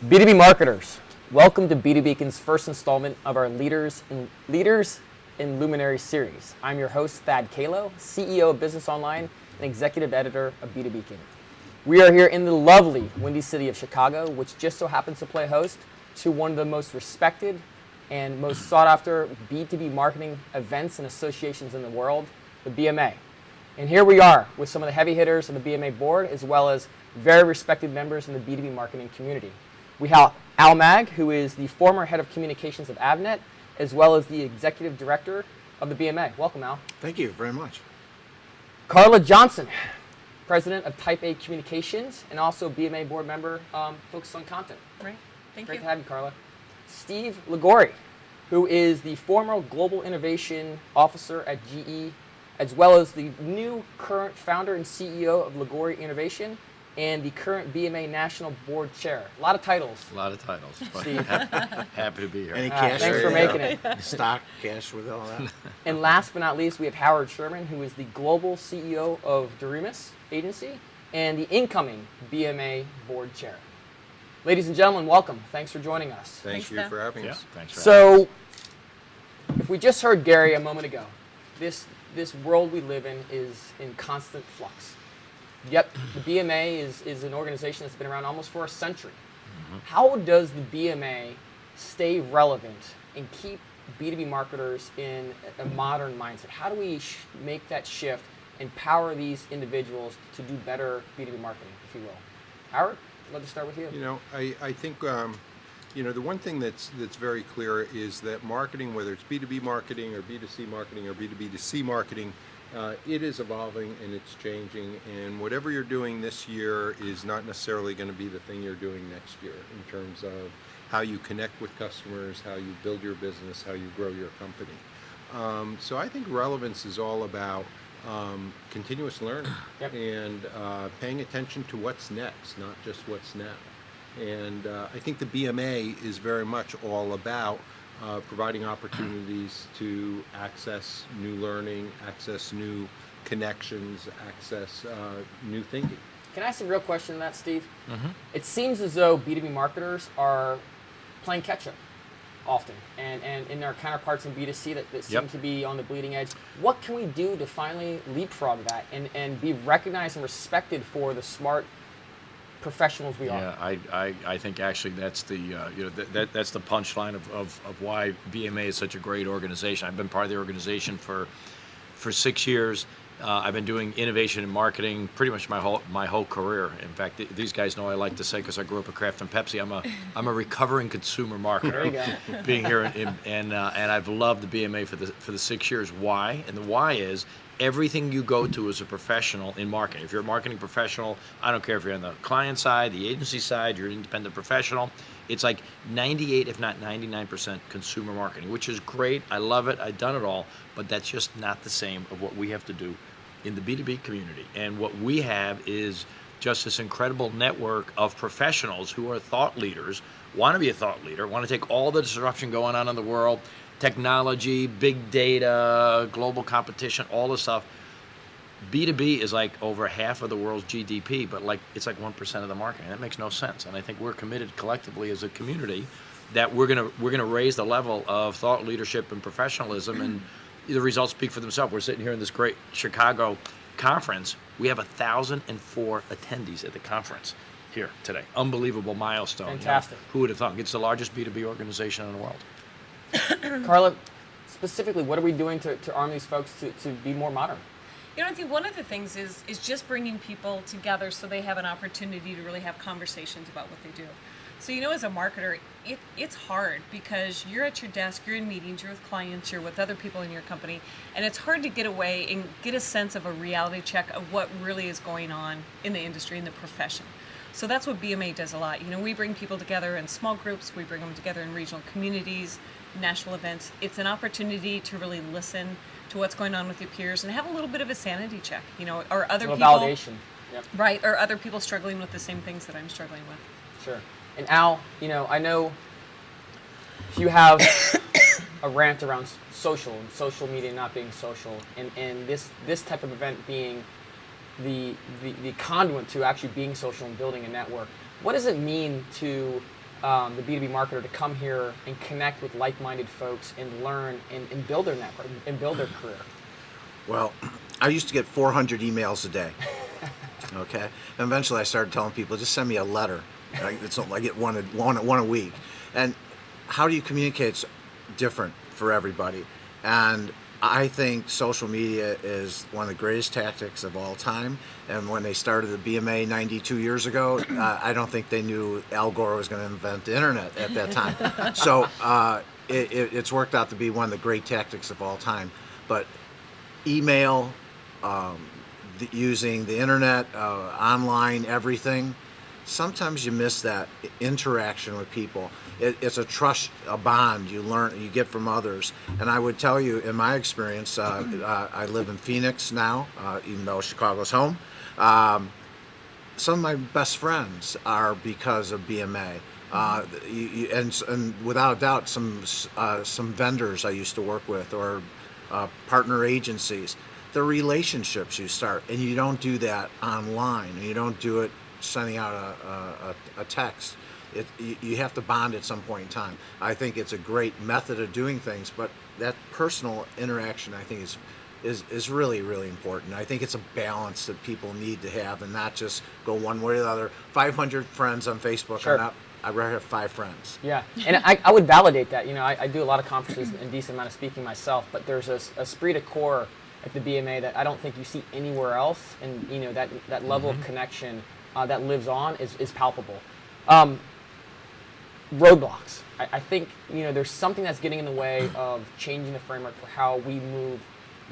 B2B marketers, welcome to B2 Beacon's first installment of our Leaders in Luminary series. I'm your host, Thad Kalo, CEO of Business Online and Executive Editor of B2 Beacon. We are here in the lovely Windy City of Chicago, which just so happens to play host to one of the most respected and most sought after B2B marketing events and associations in the world, the BMA. And here we are with some of the heavy hitters of the BMA board, as well as very respected members in the B2B marketing community. We have Al Mag, who is the former head of communications of Avnet, as well as the executive director of the BMA. Welcome, Al. Thank you very much. Carla Johnson, president of Type A Communications, and also BMA board member focused on content. Right. Thank Great you. to have you, Carla. Steve Ligori, who is the former global innovation officer at GE, as well as the new current founder and CEO of Ligori Innovation, and the current BMA National Board Chair. A lot of titles. A lot of titles. But Steve. happy to be here. Any cash? Thanks for making it. Stock, cash with all that? And last but not least, we have Howard Sherman, who is the global CEO of Durimus Agency and the incoming BMA Board Chair. Ladies and gentlemen, welcome. Thanks for joining us. Thanks, Thank you for having Yeah, us. thanks for having us. So, if we just heard Gary a moment ago, this world we live in is in constant flux. Yep, the BMA is an organization that's been around almost for a century. How does the BMA stay relevant and keep B2B marketers in a modern mindset? How do we make that shift and empower these individuals to do better B2B marketing, if you will? Howard, I'd love to start with you. You know, I think the one thing that's very clear is that marketing, whether it's B2B marketing or B2C marketing or B2B2C marketing, it is evolving and it's changing, and whatever you're doing this year is not necessarily going to be the thing you're doing next year in terms of how you connect with customers, how you build your business, how you grow your company. So I think relevance is all about continuous learning. Yep. And paying attention to what's next, not just what's now. And I think the BMA is very much all about providing opportunities to access new learning, access new connections, access new thinking. Can I ask a real question on that, Steve? It seems as though B2B marketers are playing catch-up often, and in our counterparts in B2C that seem Yep. to be on the bleeding edge. What can we do to finally leapfrog that and be recognized and respected for the smart professionals we are? Yeah, I think actually that's the that's the punchline of why BMA is such a great organization. I've been part of the organization for 6 years. I've been doing innovation and marketing pretty much my whole career. In fact, these guys know I like to say, because I grew up at Kraft and Pepsi, I'm a recovering consumer marketer. There you go. Being here and I've loved the BMA for the 6 years. Why? And the why is everything you go to as a professional in marketing. If you're a marketing professional, I don't care if you're on the client side, the agency side, you're an independent professional. It's like 98, if not 99% consumer marketing, which is great. I love it. I've done it all, but that's just not the same of what we have to do in the B2B community. And what we have is just this incredible network of professionals who are thought leaders, want to be a thought leader, want to take all the disruption going on in the world, technology, big data, global competition, all this stuff. B2B is like over half of the world's GDP, but it's like 1% of the market. And that makes no sense. And I think we're committed collectively as a community that we're gonna raise the level of thought leadership and professionalism, and the results speak for themselves. We're sitting here in this great Chicago conference. We have 1,004 attendees at the conference here today. Unbelievable milestone. Fantastic. Who would have thought? It's the largest B2B organization in the world. Carla, specifically, what are we doing to arm these folks to be more modern? You know, I think one of the things is just bringing people together so they have an opportunity to really have conversations about what they do. So, as a marketer, it's hard because you're at your desk, you're in meetings, you're with clients, you're with other people in your company, and it's hard to get away and get a sense of a reality check of what really is going on in the industry, in the profession. So that's what BMA does a lot. We bring people together in small groups, we bring them together in regional communities, national events. It's an opportunity to really listen to what's going on with your peers and have a little bit of a sanity check. Are other people validation? Yep. right? Are other people struggling with the same things that I'm struggling with? Sure. And Al, I know you have a rant around social and social media not being social, and this type of event being the conduit to actually being social and building a network. What does it mean to the B2B marketer to come here and connect with like-minded folks and learn and build their network and build their career? Well, I used to get 400 emails a day. Okay, and eventually I started telling people, just send me a letter. I get one a week. And how do you communicate? It's different for everybody. And I think social media is one of the greatest tactics of all time. And when they started the BMA 92 years ago, I don't think they knew Al Gore was going to invent the internet at that time. So it's worked out to be one of the great tactics of all time. But email, using the internet, online, everything, sometimes you miss that interaction with people. It's a trust, a bond you get from others. And I would tell you, in my experience, I live in Phoenix now, even though Chicago's home. Some of my best friends are because of BMA. And without a doubt, some vendors I used to work with, or partner agencies, the relationships you start, and you don't do that online, and you don't do it sending out a text. You have to bond at some point in time. I think it's a great method of doing things, but that personal interaction, I think, is really, really important. I think it's a balance that people need to have, and not just go one way or the other. 500 friends on Facebook. Sure. I'd rather have 5 friends. Yeah, and I would validate that. I do a lot of conferences and a decent amount of speaking myself, but there's a esprit de corps at the BMA that I don't think you see anywhere else, and that level of connection that lives on is palpable. Roadblocks. I think there's something that's getting in the way of changing the framework for how we move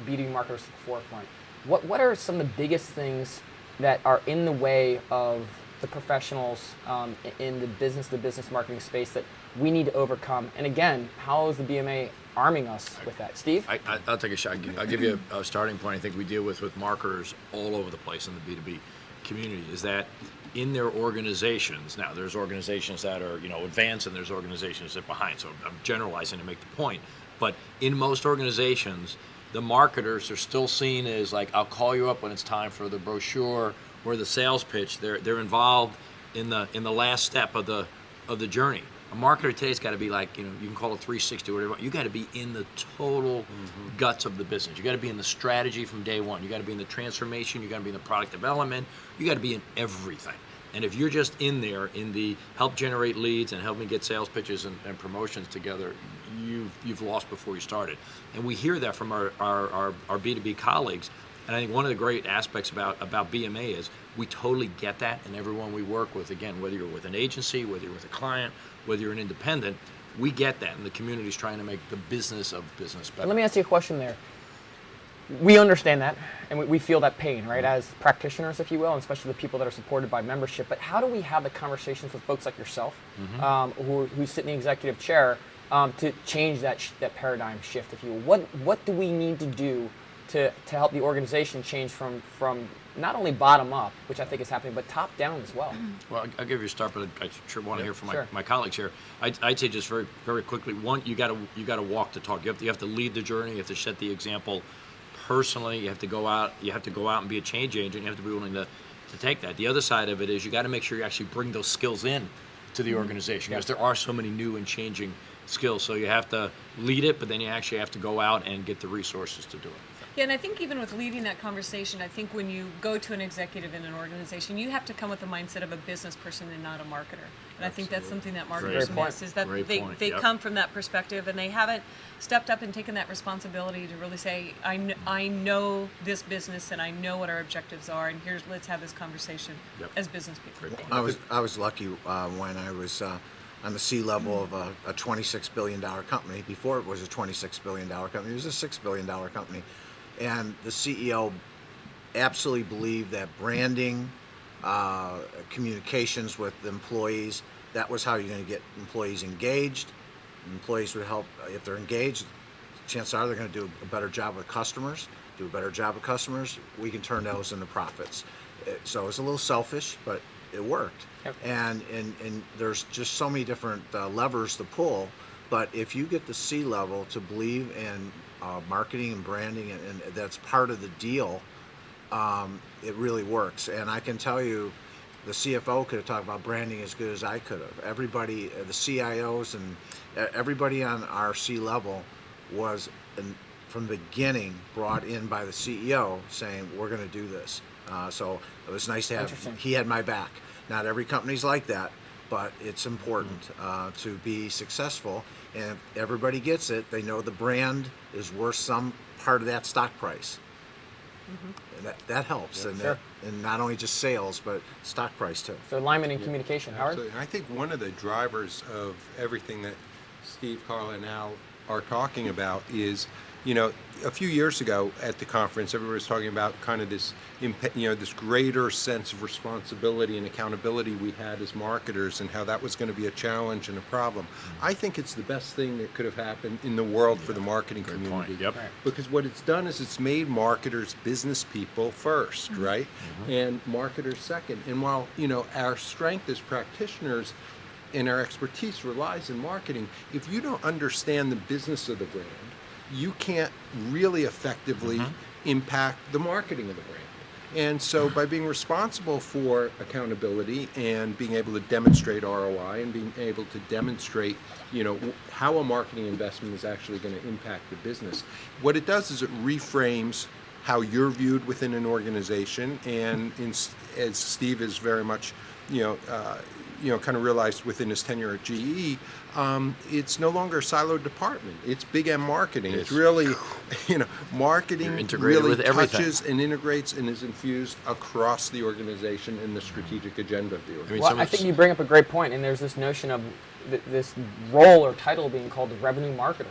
B2B marketers to the forefront. What are some of the biggest things that are in the way of the professionals in the business-to-business marketing space that we need to overcome? And again, how is the BMA arming us with that? Steve? I'll take a shot. I'll give you a starting point I think we deal with marketers all over the place in the B2B community, is that in their organizations, now there's organizations that are advanced and there's organizations that are behind, so I'm generalizing to make the point, but in most organizations, the marketers are still seen as like, I'll call you up when it's time for the brochure or the sales pitch. They're involved in the last step of the journey. A marketer today's got to be like, you can call it 360 or whatever. You got to be in the total guts of the business. You got to be in the strategy from day one. You got to be in the transformation. You got to be in the product development. You got to be in everything. And if you're just in there in the help generate leads and help me get sales pitches and promotions together, you've lost before you started. And we hear that from our B2B colleagues. And I think one of the great aspects about BMA is we totally get that, and everyone we work with, again, whether you're with an agency, whether you're with a client, whether you're an independent, we get that, and the community's trying to make the business of business better. Let me ask you a question there. We understand that, and we feel that pain, right, as practitioners, if you will, and especially the people that are supported by membership. But how do we have the conversations with folks like yourself, who sit in the executive chair, to change that paradigm shift, if you will? What do we need to do to help the organization change from not only bottom up, which I think is happening, but top down as well? Well, I'll give you a start, but I sure want to hear from sure. my colleagues here. I'd say just very, very quickly, one, you got to walk the talk. You have to lead the journey. You have to set the example personally. You have to go out. You have to go out and be a change agent. You have to be willing to take that. The other side of it is you got to make sure you actually bring those skills in to the organization, because there are so many new and changing skills. So you have to lead it, but then you actually have to go out and get the resources to do it. Yeah, and I think even with leading that conversation, I think when you go to an executive in an organization, you have to come with the mindset of a business person and not a marketer. And I think that's something that marketers miss, is that they come from that perspective and they haven't stepped up and taken that responsibility to really say, I know this business and I know what our objectives are, and let's have this conversation as business people. I was lucky when I was on the C-level of a $26 billion company. Before it was a $26 billion company, it was a $6 billion company. And the CEO absolutely believed that branding, communications with employees, that was how you're going to get employees engaged. Employees would help, if they're engaged, chances are they're going to do a better job with customers. Do a better job with customers, we can turn those into profits. So it's a little selfish, but it worked. Yep. And there's just so many different levers to pull. But if you get the C-level to believe in marketing and branding, and that's part of the deal, it really works. And I can tell you, the CFO could have talked about branding as good as I could have. Everybody, the CIOs and everybody on our C level was from the beginning brought in by the CEO saying, we're going to do this. So it was nice to have, he had my back. Not every company's like that, but it's important to be successful. And if everybody gets it, they know the brand is worth some part of that stock price. And that helps, and not only just sales, but stock price too. So alignment and communication, Howard? Absolutely. And I think one of the drivers of everything that Steve, Carla, and Al are talking about is, a few years ago at the conference, everybody was talking about kind of this, this greater sense of responsibility and accountability we had as marketers, and how that was going to be a challenge and a problem. I think it's the best thing that could have happened in the world for the marketing community. Point. Yep. Right. Because what it's done is it's made marketers business people first, right? And marketers second. And while, our strength as practitioners and our expertise relies in marketing, if you don't understand the business of the brand, you can't really effectively impact the marketing of the brand. And so by being responsible for accountability and being able to demonstrate ROI and being able to demonstrate, how a marketing investment is actually going to impact the business, what it does is it reframes how you're viewed within an organization. And as Steve is very much, kind of realized within his tenure at GE, it's no longer a siloed department. It's big M marketing. It's really, marketing integrated really with everything. touches and integrates and is infused across the organization and the strategic agenda of the organization. Well, I think you bring up a great point, and there's this notion of this role or title being called the revenue marketer.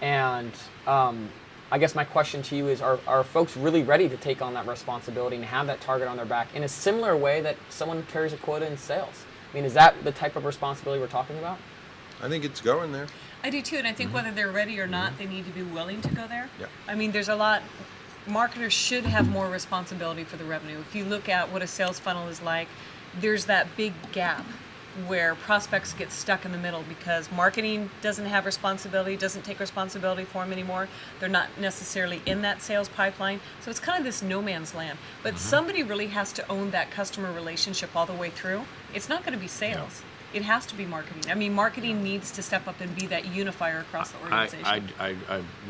And I guess my question to you is, are folks really ready to take on that responsibility and have that target on their back in a similar way that someone carries a quota in sales? I mean, is that the type of responsibility we're talking about? I think it's going there. I do too, and I think whether they're ready or not, they need to be willing to go there. Yeah. I mean, there's a lot. Marketers should have more responsibility for the revenue. If you look at what a sales funnel is like, there's that big gap where prospects get stuck in the middle because marketing doesn't have responsibility, doesn't take responsibility for them anymore. They're not necessarily in that sales pipeline. So it's kind of this no man's land. But somebody really has to own that customer relationship all the way through. It's not going to be sales. It has to be marketing. I mean, marketing needs to step up and be that unifier across the organization.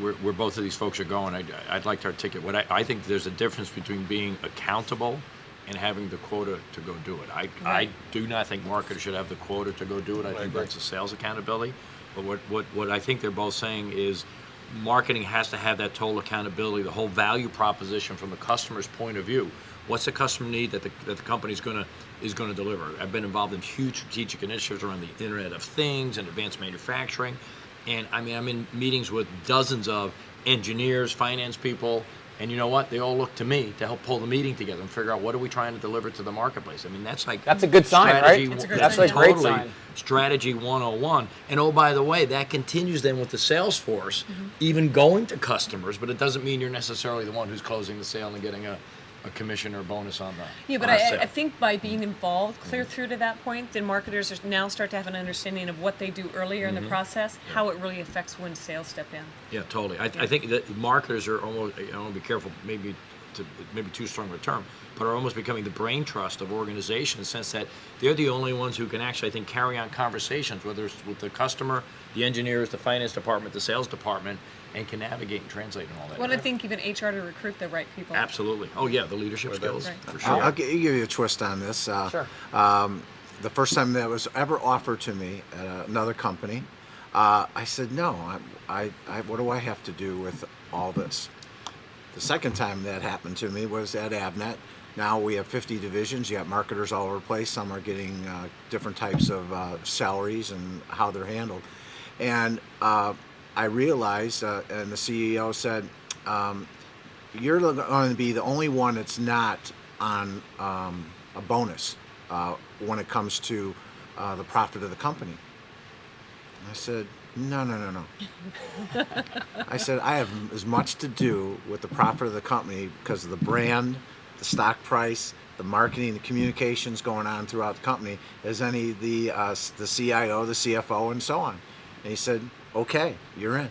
Where both of these folks are going, I'd like to articulate what I think there's a difference between being accountable and having the quota to go do it. I do not think marketers should have the quota to go do it. I think that's a sales accountability. But what I think they're both saying is marketing has to have that total accountability, the whole value proposition from the customer's point of view. What's the customer need that the company is going to deliver? I've been involved in huge strategic initiatives around the Internet of Things and advanced manufacturing. And I mean, I'm in meetings with dozens of engineers, finance people, and you know what? They all look to me to help pull the meeting together and figure out what are we trying to deliver to the marketplace. I mean, that's a good sign, right? That's a great sign. Strategy 101. And oh, by the way, that continues then with the sales force, even going to customers, but it doesn't mean you're necessarily the one who's closing the sale and getting a commission or bonus on that. Yeah, but I think by being involved clear through to that point, then marketers now start to have an understanding of what they do earlier in the process, how it really affects when sales step in. Yeah, totally. I think that marketers are almost, I want to be careful, maybe too strong of a term, but are almost becoming the brain trust of organizations in the sense that they're the only ones who can actually, I think, carry on conversations, whether it's with the customer, the engineers, the finance department, the sales department, and can navigate and translate and all that. Well, I think even HR to recruit the right people. Absolutely. Oh yeah, the leadership skills, right. for sure. I'll give you a twist on this. Sure. The first time that was ever offered to me at another company, I said, no, what do I have to do with all this? The second time that happened to me was at Avnet. Now we have 50 divisions. You got marketers all over the place. Some are getting different types of salaries and how they're handled. And I realized, and the CEO said, you're going to be the only one that's not on a bonus when it comes to the profit of the company. And I said, no. I said, I have as much to do with the profit of the company because of the brand, the stock price, the marketing, the communications going on throughout the company as any of the CIO, the CFO, and so on. And he said, okay, you're in.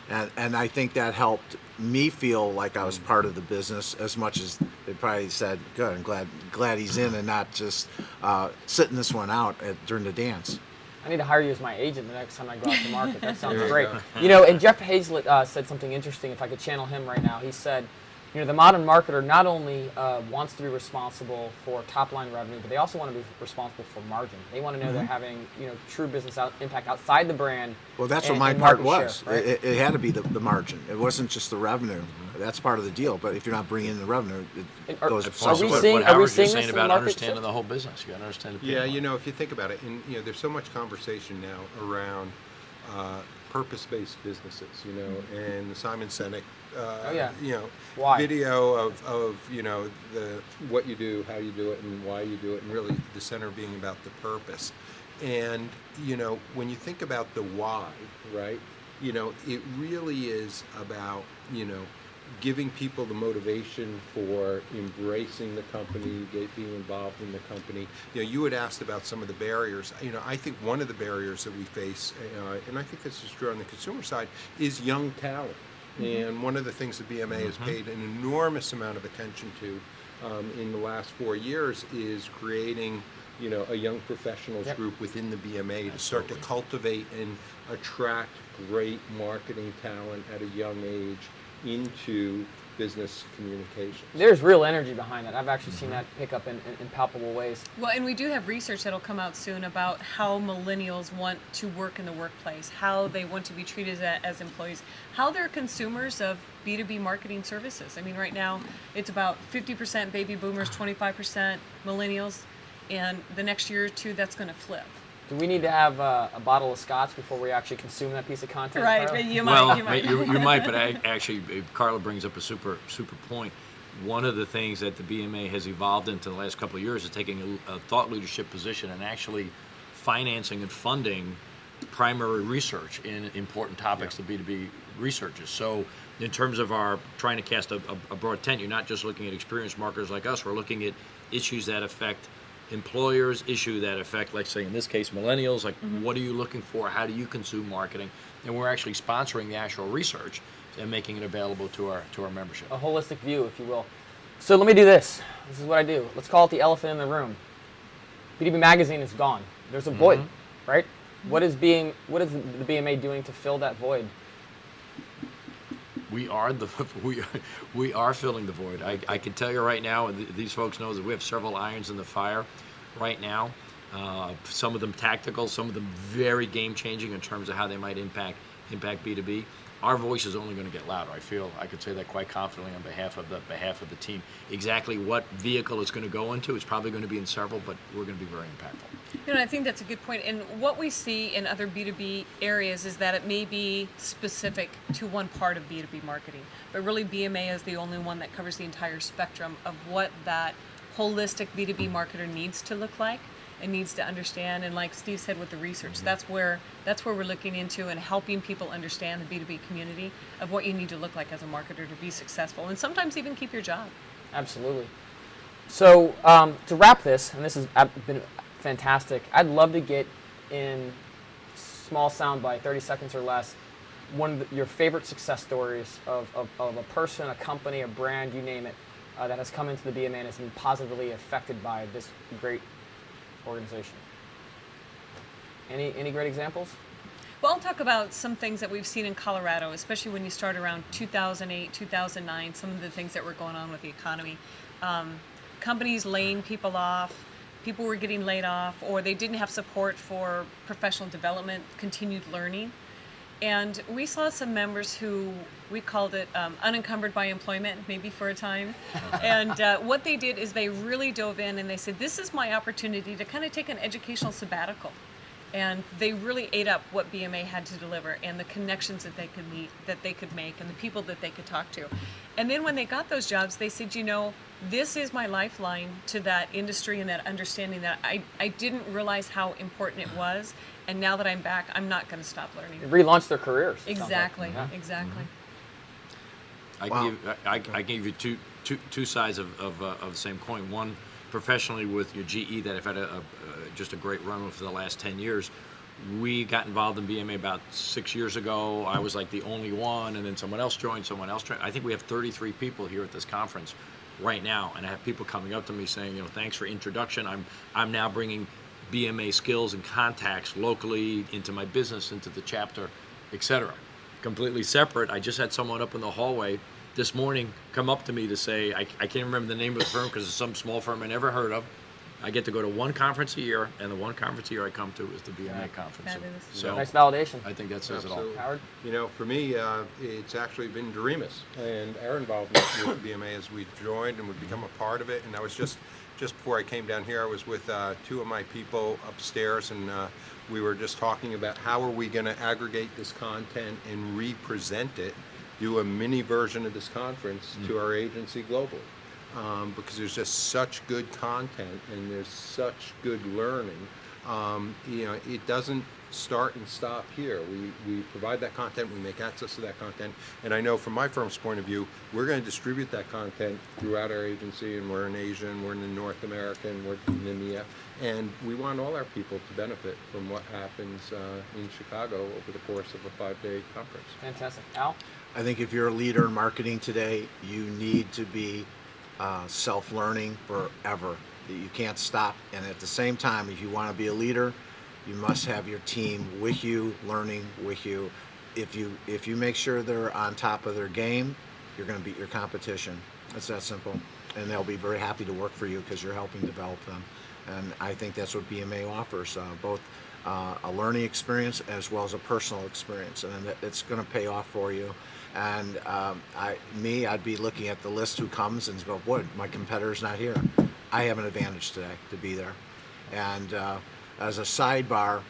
And I think that helped me feel like I was part of the business as much as they probably said, "Good, I'm glad he's in and not just sitting this one out during the dance." I need to hire you as my agent the next time I go out to market. That sounds There you great. go. You know, and Jeff Hazlett said something interesting. If I could channel him right now, he said, you know, the modern marketer not only wants to be responsible for top-line revenue, but they also want to be responsible for margin. They want to know they're having, you know, true business impact outside the brand. Well, that's and- what my and part market was. share, right? It had to be the margin. It wasn't just the revenue. That's part of the deal. But if you're not bringing in the revenue, it And are- goes. are Also, we what seeing- Howard are we was seeing just this saying in the about market understanding shift? the whole business. You got to understand the Yeah, people. you know, if you think about it, and you know, there's so much conversation now around purpose-based businesses, you know, and the Simon Sinek, Oh, yeah. you know, Why? video of you know the what you do, how you do it, and why you do it, and really the center being about the purpose. And you know, when you think about the why, right? You know, it really is about giving people the motivation for embracing the company, being involved in the company. You know, you had asked about some of the barriers. You know, I think one of the barriers that we face, and I think this is true on the consumer side, is young talent. And one of the things that BMA has paid an enormous amount of attention to in the last 4 years is creating, you know, a young professionals Yep. group within the BMA to start to cultivate and attract great marketing talent at a young age into business communications. There's real energy behind that. I've actually seen that pick up in palpable ways. Well, and we do have research that'll come out soon about how millennials want to work in the workplace, how they want to be treated as employees, how they're consumers of B2B marketing services. I mean, right now it's about 50% baby boomers, 25% millennials, and the next year or two that's going to flip. Do we need to have a bottle of scotch before we actually consume that piece of content? Right, Carla? but you might. Well, you might. you might, but actually, Carla brings up a super point. One of the things that the BMA has evolved into the last couple of years is taking a thought leadership position and actually financing and funding primary research in important topics to B2B researchers. So in terms of our trying to cast a broad tent, you're not just looking at experienced marketers like us, we're looking at issues that affect employers, issue that affect, like say in this case, millennials, like what are you looking for, how do you consume marketing, and we're actually sponsoring the actual research and making it available to our membership. A holistic view, if you will. So let me do this. This is what I do. Let's call it the elephant in the room. B2B Magazine is gone. There's a void, right? What is the BMA doing to fill that void? We are we are filling the void. I can tell you right now, and these folks know that we have several irons in the fire right now. Some of them tactical, some of them very game changing in terms of how they might impact B2B. Our voice is only going to get louder. I feel I could say that quite confidently on behalf of the team. Exactly what vehicle it's going to go into, it's probably going to be in several, but we're going to be very impactful. You know, I think that's a good point. And what we see in other B2B areas is that it may be specific to one part of B2B marketing, but really BMA is the only one that covers the entire spectrum of what that holistic B2B marketer needs to look like and needs to understand. And like Steve said with the research, that's where we're looking into and helping people understand the B2B community of what you need to look like as a marketer to be successful and sometimes even keep your job. Absolutely. So to wrap this, and this has been fantastic, I'd love to get in small soundbite, 30 seconds or less, one of your favorite success stories of a person, a company, a brand, you name it, that has come into the BMA and has been positively affected by this great organization. Any great examples? Well, I'll talk about some things that we've seen in Colorado, especially when you start around 2008, 2009, some of the things that were going on with the economy. Companies laying people off, people were getting laid off, or they didn't have support for professional development, continued learning. And we saw some members who, we called it unencumbered by employment, maybe for a time. And what they did is they really dove in and they said, this is my opportunity to kind of take an educational sabbatical. And they really ate up what BMA had to deliver and the connections that they could meet, that they could make, and the people that they could talk to. And then when they got those jobs, they said, you know, this is my lifeline to that industry and that understanding that I didn't realize how important it was. And now that I'm back, I'm not going to stop learning. It relaunched their careers. it sounds like. Exactly, Yeah. exactly. I gave you two sides of the same coin. One, professionally with your GE that I've had just a great run with for the last 10 years. we got involved in BMA about 6 years ago. I was like the only one, and then someone else joined. I think we have 33 people here at this conference right now, and I have people coming up to me saying, thanks for introduction. I'm now bringing BMA skills and contacts locally into my business, into the chapter, etc. Completely separate. I just had someone up in the hallway this morning come up to me to say, I can't remember the name of the firm because it's some small firm I never heard of. I get to go to one conference a year, and the one conference a year I come to is the BMA conference. Fabulous. So Nice validation. I think that says it all. Absolutely. Howard? For me, it's actually been Doremus and our involvement with BMA as we joined and we've become a part of it. And I was just before I came down here, I was with two of my people upstairs, and we were just talking about how are we going to aggregate this content and represent it, do a mini version of this conference to our agency globally. Because there's just such good content and there's such good learning. It doesn't start and stop here. We provide that content, we make access to that content, and I know from my firm's point of view, we're going to distribute that content throughout our agency, and we're in Asia, and we're in North America, and we're in EMEA, and we want all our people to benefit from what happens in Chicago over the course of a 5-day conference. Fantastic. Al? I think if you're a leader in marketing today, you need to be self-learning forever. You can't stop, and at the same time, if you want to be a leader, you must have your team with you, learning with you. If you make sure they're on top of their game, you're going to beat your competition. It's that simple, and they'll be very happy to work for you because you're helping develop them. And I think that's what BMA offers, both a learning experience as well as a personal experience, and it's going to pay off for you. And I'd be looking at the list who comes and go, boy, my competitor's not here. I have an advantage today to be there. And as a sidebar,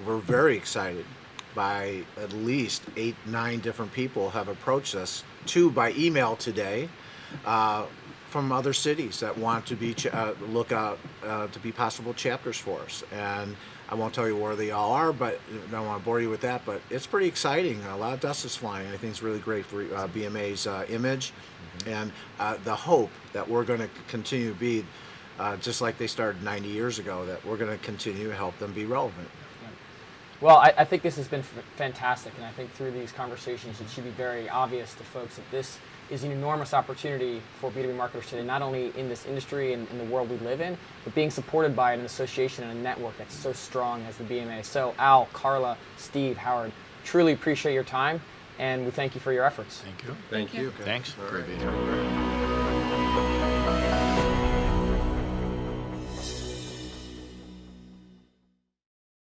we're very excited by at least 8-9 different people have approached us, 2 by email today, from other cities that want to be look out to be possible chapters for us. And I won't tell you where they all are, but I don't want to bore you with that. But it's pretty exciting. A lot of dust is flying. I think it's really great for BMA's image, and the hope that we're going to continue to be, just like they started 90 years ago, that we're going to continue to help them be relevant. Well, I think this has been fantastic, and I think through these conversations it should be very obvious to folks that this is an enormous opportunity for B2B marketers today, not only in this industry and in the world we live in, but being supported by an association and a network that's so strong as the BMA. So Al, Carla, Steve, Howard, truly appreciate your time, and we thank you for your efforts. Thank you. Thank you. Thanks. All Great right. being here.